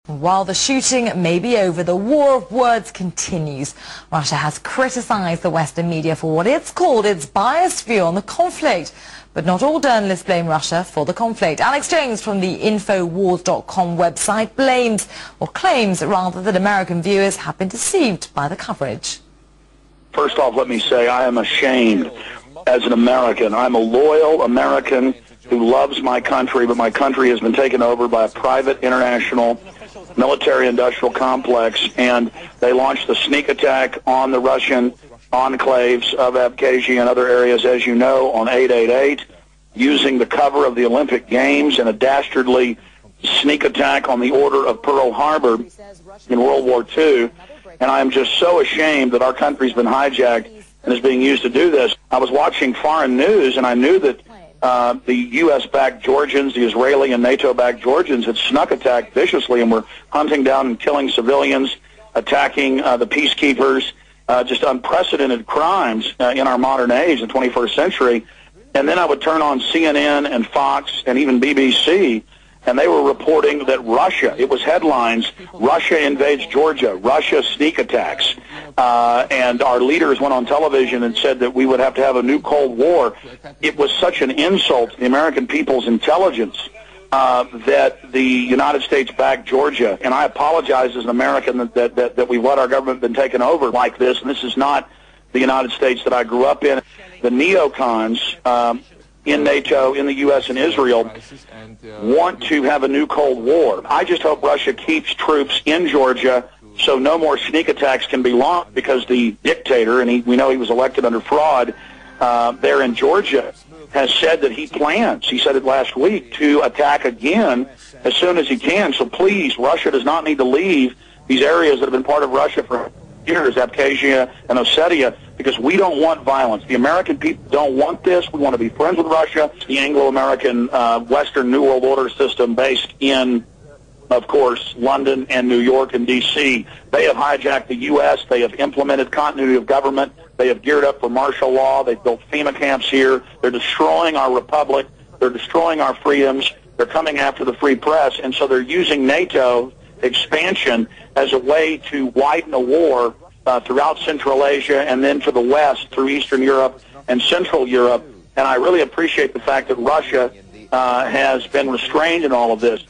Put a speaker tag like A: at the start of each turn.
A: While the shooting may be over, the war of words continues. Russia has criticized the Western media for what it's called its biased view on the conflict. But not all journalists blame Russia for the conflict. Alex Jones from the Infowars.com website blames, or claims rather, that American viewers have been deceived by the coverage.
B: First off, let me say I am ashamed as an American. I'm a loyal American who loves my country, but my country has been taken over by a private international military-industrial complex, and they launched the sneak attack on the Russian enclaves of Abkhazia and other areas, as you know, on 8/88, using the cover of the Olympic Games and a dastardly sneak attack on the order of Pearl Harbor in World War II. And I am just so ashamed that our country's been hijacked and is being used to do this. I was watching foreign news, and I knew that the U.S.-backed Georgians, the Israeli and NATO-backed Georgians had snuck attacked viciously and were hunting down and killing civilians, attacking the peacekeepers, just unprecedented crimes in our modern age, the 21st century. And then I would turn on CNN and Fox and even BBC, and they were reporting that Russia, it was headlines, Russia invades Georgia, Russia sneak attacks. And our leaders went on television and said that we would have to have a new Cold War. It was such an insult to the American people's intelligence that the United States backed Georgia. And I apologize as an American that we've let our government been taken over like this. And this is not the United States that I grew up in. The neocons in NATO, in the U.S. and Israel, want to have a new Cold War. I just hope Russia keeps troops in Georgia so no more sneak attacks can be launched, because the dictator, and we know he was elected under fraud, there in Georgia, has said that he plans, he said it last week, to attack again as soon as he can. So please, Russia does not need to leave these areas that have been part of Russia for years, Abkhazia and Ossetia, because we don't want violence. The American people don't want this. We want to be friends with Russia. The Anglo-American Western New World Order system based in, of course, London and New York and D.C. They have hijacked the U.S. They have implemented continuity of government. They have geared up for martial law. They've built FEMA camps here. They're destroying our republic. They're destroying our freedoms. They're coming after the free press. And so they're using NATO expansion as a way to widen a war throughout Central Asia and then to the West through Eastern Europe and Central Europe. And I really appreciate the fact that Russia has been restrained in all of this.